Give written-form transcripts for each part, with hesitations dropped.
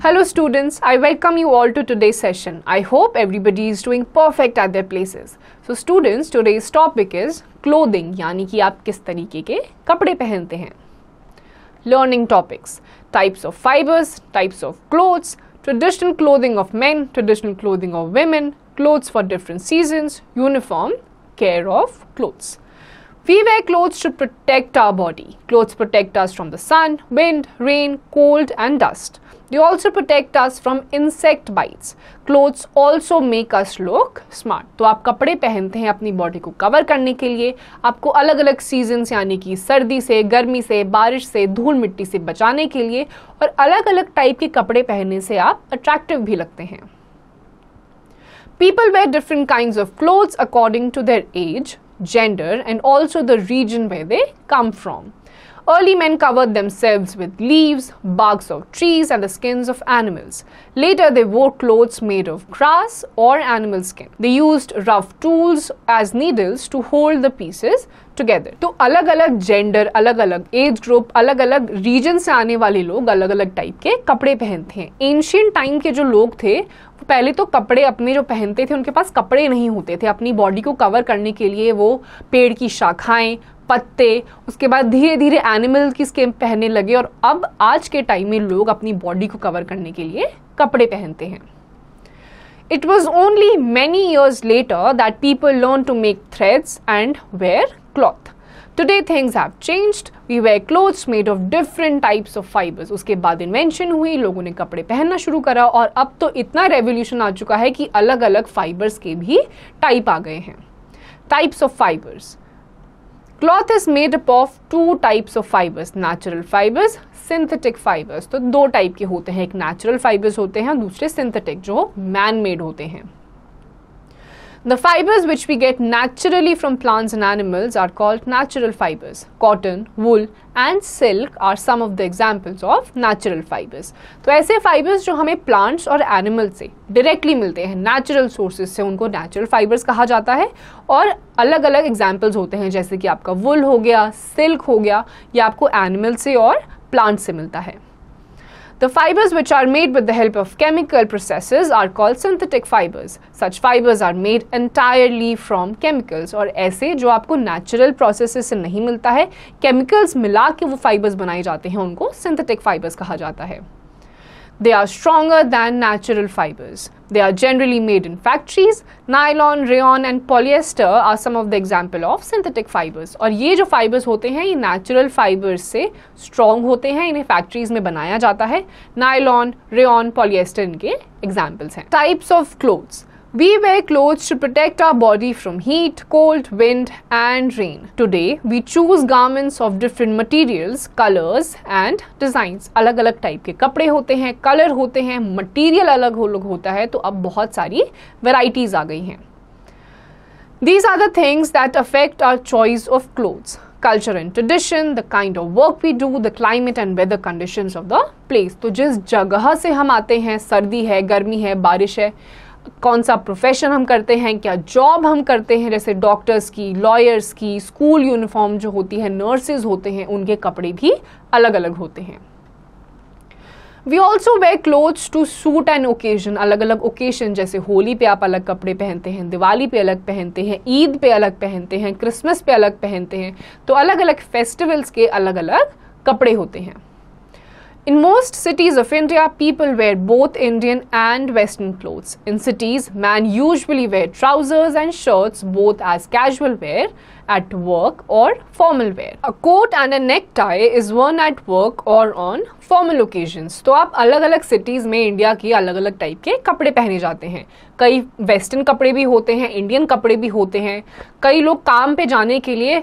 Hello students, I welcome you all to today's session. I hope everybody is doing perfect at their places. So students, today's topic is clothing, यानी कि आप किस तरीके के कपड़े पहनते हैं. Learning topics, types of fibers, types of clothes, traditional clothing of men, traditional clothing of women, clothes for different seasons, uniform, care of clothes. We wear clothes to protect our body. Clothes protect us from the sun, wind, rain, cold and dust. They also protect us from insect bites. Clothes also make us look smart. तो आप कपड़े पहनते हैं अपनी body को cover करने के लिए, आपको अलग अलग सीजन्स यानी कि सर्दी से, गर्मी से, बारिश से, धूल मिट्टी से बचाने के लिए, और अलग अलग टाइप के कपड़े पहनने से आप अट्रैक्टिव भी लगते हैं. People wear different kinds of clothes according to their age, gender and also the region where they come from. Early men covered themselves with leaves, barks of trees and the skins of animals. Later they wore clothes made of grass or animal skin. They used rough tools as needles to hold the pieces together. तो अलग अलग gender, अलग अलग age group, अलग अलग reason से आने वाले लोग अलग अलग टाइप के कपड़े पहनते हैं. एंशियंट टाइम के जो लोग थे वो पहले तो कपड़े अपने जो पहनते थे, उनके पास कपड़े नहीं होते थे. अपनी बॉडी को कवर करने के लिए वो पेड़ की शाखाएं, पत्ते, उसके बाद धीरे धीरे एनिमल की स्किन पहनने लगे, और अब आज के टाइम में लोग अपनी बॉडी को कवर करने के लिए कपड़े पहनते हैं. It was only many years later that people learned to make threads and wear cloth. Today things have changed. We wear clothes made of different types of fibers. उसके बाद इन्वेंशन हुई, लोगों ने कपड़े पहनना शुरू करा, और अब तो इतना रेवोल्यूशन आ चुका है कि अलग अलग फाइबर्स के भी टाइप आ गए हैं. Types of fibers. Cloth is made up of two types of fibers, natural fibers, synthetic fibers. तो दो टाइप के होते हैं, एक natural fibers होते हैं, दूसरे synthetic जो man made होते हैं. The fibers which we get naturally from plants and animals are called natural fibers. Cotton, wool and silk are some of the examples of natural fibers. तो ऐसे fibers जो हमें plants और animals से directly मिलते हैं, natural sources से, उनको natural fibers कहा जाता है. और अलग अलग examples होते हैं, जैसे कि आपका wool हो गया, silk हो गया, या आपको animal से और plant से मिलता है. The fibers which are made with the help of chemical processes are called synthetic fibers. Such fibers are made entirely from chemicals. और ऐसे जो आपको natural processes से नहीं मिलता है, chemicals मिला के वो fibers बनाए जाते हैं, उनको synthetic fibers कहा जाता है. They are stronger than natural fibers. They are generally made in factories. Nylon, rayon and polyester are some of the example of synthetic fibers. और ये जो fibers होते हैं, ये natural fibers से strong होते हैं, इन्हें factories में बनाया जाता है. Nylon, rayon, polyester इनके examples हैं. Types of clothes. We wear clothes to protect our body from heat, cold, wind and rain. Today, we choose garments of different materials, colors and designs. अलग अलग type के कपड़े होते हैं, colour होते हैं, मटेरियल अलग होता है, तो अब बहुत सारी वैरायटीज आ गई हैं. These are the things that affect our choice of clothes. Culture and tradition, the kind of work we do, the climate and weather conditions of the place. तो जिस जगह से हम आते हैं, सर्दी है, गर्मी है, बारिश है, कौन सा प्रोफेशन हम करते हैं, क्या जॉब हम करते हैं, जैसे डॉक्टर्स की, लॉयर्स की, स्कूल यूनिफॉर्म जो होती है, नर्सेज होते हैं, उनके कपड़े भी अलग अलग होते हैं. We also wear clothes to suit an occasion. अलग अलग ओकेजन, जैसे होली पे आप अलग कपड़े पहनते हैं, दिवाली पे अलग पहनते हैं, ईद पे अलग पहनते हैं, क्रिसमस पे अलग पहनते हैं. तो अलग अलग फेस्टिवल्स के अलग अलग कपड़े होते हैं. In most cities of India, people wear both Indian and Western clothes. In cities, man usually wear trousers and shirts both as casual wear at work or formal wear. A coat and a necktie is worn at work or on formal occasions. तो आप अलग अलग cities में India की अलग अलग type के कपड़े पहने जाते हैं. कई वेस्टर्न कपड़े भी होते हैं, इंडियन कपड़े भी होते हैं. कई लोग काम पे जाने के लिए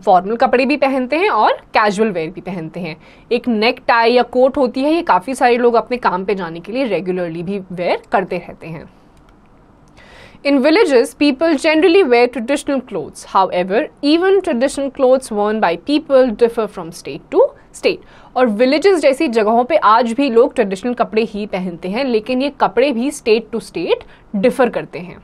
फॉर्मल कपड़े भी पहनते हैं और कैजुअल वेयर भी पहनते हैं. एक नेक टाई या कोट होती है, ये काफ़ी सारे लोग अपने काम पे जाने के लिए रेगुलरली भी वेयर करते रहते हैं. In villages, people generally wear traditional clothes. However, even traditional clothes worn by people differ from state to state. और villages जैसी जगहों पे आज भी लोग ट्रेडिशनल कपड़े ही पहनते हैं, लेकिन ये कपड़े भी स्टेट टू स्टेट डिफर करते हैं.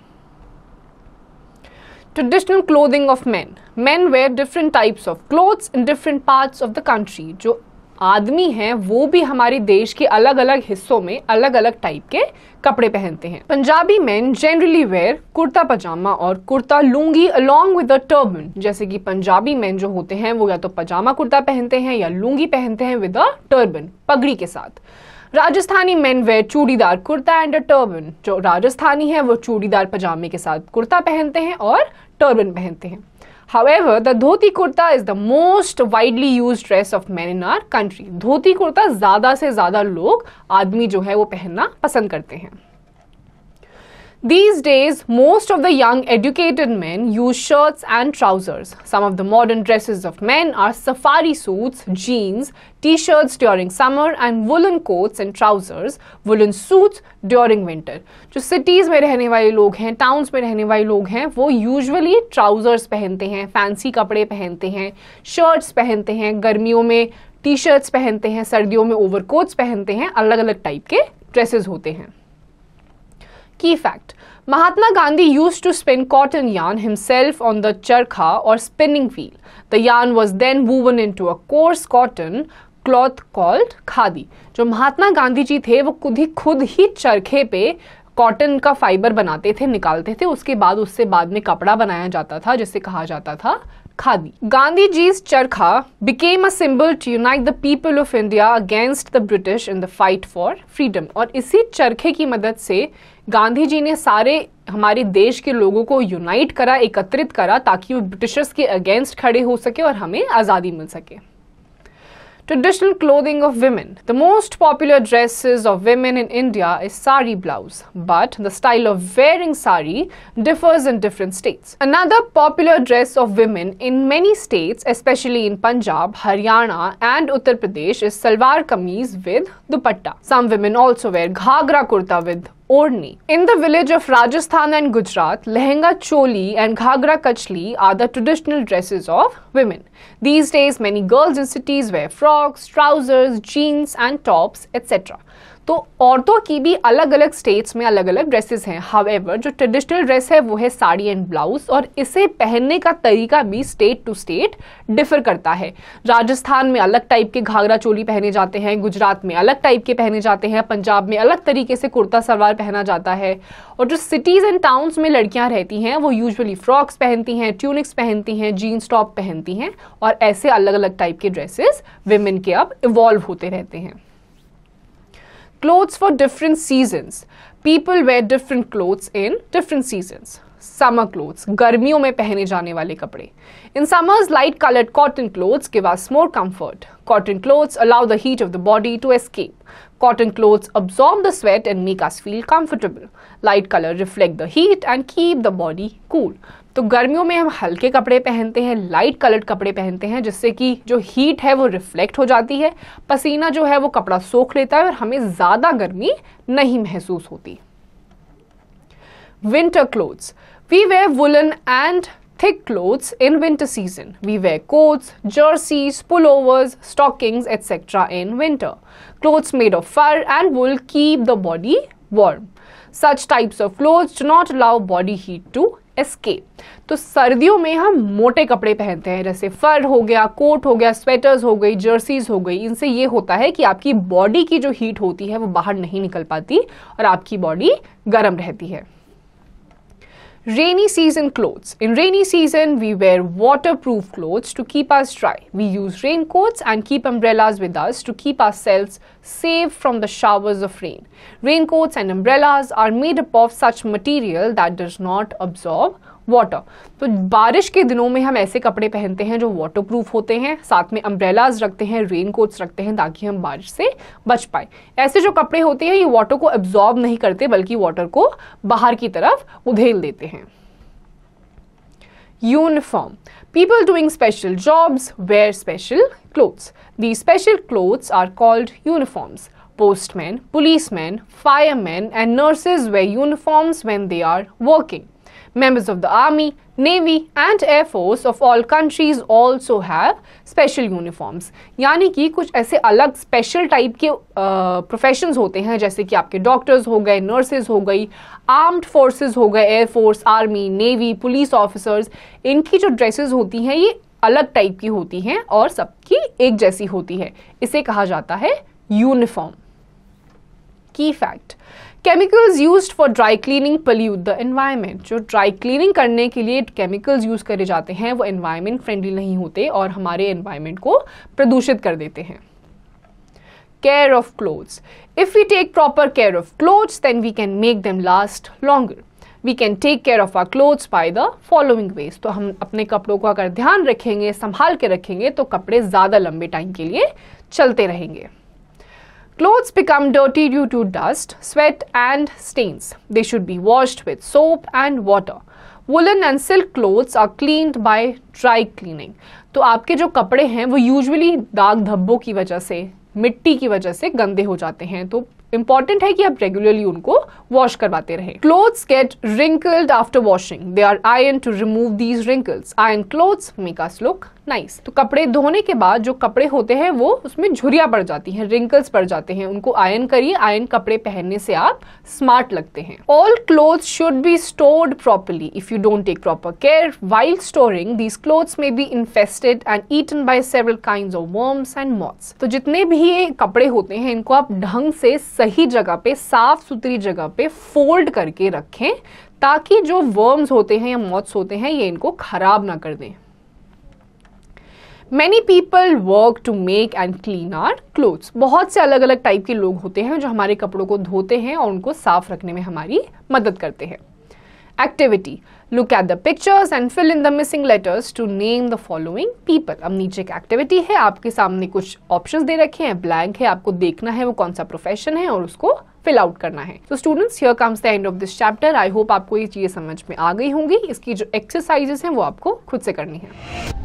Traditional clothing of men. Men wear different types of clothes in different parts of the country. जो आदमी हैं वो भी हमारे देश के अलग अलग हिस्सों में अलग अलग टाइप के कपड़े पहनते हैं। Punjabi men generally wear kurta pyjama और kurta lungi along with a turban. जैसे कि पंजाबी मेन जो होते हैं वो या तो पजामा कुर्ता पहनते हैं या लुंगी पहनते हैं विद अ टर्बन, पगड़ी के साथ। Rajasthani men wear churidar kurta and a turban. जो राजस्थानी है वो चूड़ीदार पजामे के साथ कुर्ता पहनते हैं और टर्बन पहनते हैं। However, the dhoti kurta is the most widely used dress of men in our country. Dhoti kurta ज़्यादा से ज़्यादा लोग आदमी जो है वो पहनना पसंद करते हैं। These days, most of the young educated men use shirts and trousers. Some of the modern dresses of men are safari suits, jeans, t-shirts during summer and woolen coats and trousers, woolen suits during winter. जो cities में रहने वाले लोग हैं, towns में रहने वाले लोग हैं, वो usually trousers पहनते हैं, fancy कपड़े पहनते हैं, shirts पहनते हैं, गर्मियों में t-shirts पहनते हैं, सर्दियों में overcoats पहनते हैं, अलग अलग टाइप के dresses होते हैं। Key fact: Mahatma Gandhi used to spin cotton yarn himself on the charkha or spinning wheel. The yarn was then woven into a coarse cotton cloth called khadi. जो महात्मा गांधी जी थे वो खुद ही चरखे पे कॉटन का फाइबर बनाते थे, निकालते थे, उसके बाद उससे बाद में कपड़ा बनाया जाता था जिसे कहा जाता था khadi. Gandhiji's charkha became a symbol to unite the people of India against the British in the fight for freedom. और इसी चरखे की मदद से गांधी जी ने सारे हमारे देश के लोगों को यूनाइट करा, एकत्रित करा ताकि वो ब्रिटिशर्स के अगेंस्ट खड़े हो सके और हमें आज़ादी मिल सके। Traditional clothing of women. The most popular dresses of women in India is sari blouse, but the style of wearing sari differs in different states. Another popular dress of women in many states, especially in Punjab, Haryana and Uttar Pradesh, is salwar kameez with dupatta. Some women also wear ghagra kurta with Orni. In the village of Rajasthan and Gujarat, lehenga choli and ghagra kachli are the traditional dresses of women. These days, many girls in cities wear frocks, trousers, jeans and tops, etc. तो औरतों की भी अलग अलग states में अलग अलग dresses हैं। हाउएवर जो ट्रेडिशनल ड्रेस है वो है साड़ी एंड ब्लाउज, और इसे पहनने का तरीका भी स्टेट टू स्टेट डिफर करता है। राजस्थान में अलग टाइप के घाघरा चोली पहने जाते हैं, गुजरात में अलग टाइप के पहने जाते हैं, पंजाब में अलग तरीके से कुर्ता सलवार पहना जाता है। और जो सिटीज एंड टाउन्स में लड़कियां रहती हैं वो यूजुअली फ्रॉक्स पहनती हैं, ट्यूनिक्स पहनती हैं, जीन्स टॉप पहनती हैं, और ऐसे अलग अलग टाइप के ड्रेसेस विमेन के अब इवॉल्व होते रहते हैं। Clothes for different seasons. People wear different clothes in different seasons. Summer clothes, गर्मियों में पहने जाने वाले कपड़े. In summers, light colored cotton clothes give us more comfort. Cotton clothes allow the heat of the body to escape. Cotton clothes absorb the sweat and make us feel comfortable. Light color reflect the heat and keep the body cool. तो गर्मियों में हम हल्के कपड़े पहनते हैं, light coloured कपड़े पहनते हैं, जिससे कि जो हीट है वो रिफ्लेक्ट हो जाती है, पसीना जो है वो कपड़ा सोख लेता है और हमें ज़्यादा गर्मी नहीं महसूस होती। Winter clothes. We wear woolen and thick clothes in winter season. We wear coats, jerseys, pullovers, stockings, etc. in winter. Clothes made of fur and wool keep the body warm. Such types of clothes do not allow body heat to escape. तो सर्दियों में हम मोटे कपड़े पहनते हैं, जैसे फर हो गया, कोट हो गया, स्वेटर्स हो गई, जर्सीज हो गई। इनसे ये होता है कि आपकी बॉडी की जो हीट होती है वो बाहर नहीं निकल पाती और आपकी बॉडी गर्म रहती है। Rainy season clothes. In rainy season, we wear waterproof clothes to keep us dry. We use raincoats and keep umbrellas with us to keep ourselves safe from the showers of rain. Raincoats and umbrellas are made up of such material that does not absorb water. तो बारिश के दिनों में हम ऐसे कपड़े पहनते हैं जो वाटरप्रूफ होते हैं, साथ में अम्ब्रेलाज रखते हैं, रेनकोट्स रखते हैं ताकि हम बारिश से बच पाए। ऐसे जो कपड़े होते हैं ये वाटर को एब्जॉर्ब नहीं करते बल्कि वाटर को बाहर की तरफ उधेल देते हैं। Uniform. People doing special jobs wear special clothes. These special clothes are called uniforms. Postmen, policemen, firemen and nurses wear uniforms when they are working. Members of the Army, Navy and Air Force of all countries also have special uniforms. यानी कि कुछ ऐसे अलग special type के professions होते हैं, जैसे कि आपके डॉक्टर्स हो गए, नर्सेज हो गई, आर्म्ड फोर्सेस हो गए, air force, army, navy, police officers. इनकी जो ड्रेसेस होती हैं ये अलग टाइप की होती हैं और सबकी एक जैसी होती है, इसे कहा जाता है यूनिफॉर्म। की fact, chemicals used for dry cleaning pollute the environment. जो ड्राई क्लीनिंग करने के लिए केमिकल्स यूज करे जाते हैं वो एनवायरनमेंट फ्रेंडली नहीं होते और हमारे एनवायरनमेंट को प्रदूषित कर देते हैं। Care of clothes. If we take proper care of clothes, then we can make them last longer. We can take care of our clothes by the following ways. तो हम अपने कपड़ों को अगर ध्यान रखेंगे, संभाल के रखेंगे, तो कपड़े ज़्यादा लंबे टाइम के लिए चलते रहेंगे। Clothes become dirty due to dust, sweat and stains. They should be washed with soap and water. Woolen and silk clothes are cleaned by dry cleaning. तो आपके जो कपड़े हैं वो यूजुअली दाग धब्बों की वजह से, मिट्टी की वजह से गंदे हो जाते हैं, तो इंपॉर्टेंट है कि आप रेगुलरली उनको वॉश करवाते रहें। Clothes get wrinkled after washing, they are iron to remove these wrinkles. Iron clothes make us look nice. तो कपड़े धोने के बाद जो कपड़े होते हैं वो उसमें झुर्रियां पड़ जाती हैं, रिंकल्स पड़ जाते हैं, उनको आयरन करिए। आयरन कपड़े पहनने से आप स्मार्ट लगते हैं। All clothes should be stored properly. If you don't take proper care while storing, these clothes may be infested and eaten by several kinds of worms and moths. तो जितने भी ये कपड़े होते हैं इनको आप ढंग से सही जगह पे, साफ सुथरी जगह पे फोल्ड करके रखें ताकि जो वर्म्स होते हैं या मॉथ्स होते हैं ये इनको खराब ना कर दें। Many people work to make and clean our clothes. बहुत से अलग अलग टाइप के लोग होते हैं जो हमारे कपड़ों को धोते हैं और उनको साफ रखने में हमारी मदद करते हैं। Activity. Look at the pictures and fill in the missing letters to name the following people. अब नीचे एक एक्टिविटी है, आपके सामने कुछ ऑप्शंस दे रखे हैं, ब्लैंक है, आपको देखना है वो कौन सा प्रोफेशन है और उसको फिल आउट करना है। तो students, here comes the end of this chapter. I hope आपको ये चीजें समझ में आ गई होंगी। इसकी जो एक्सरसाइजेस हैं वो आपको खुद से करनी है।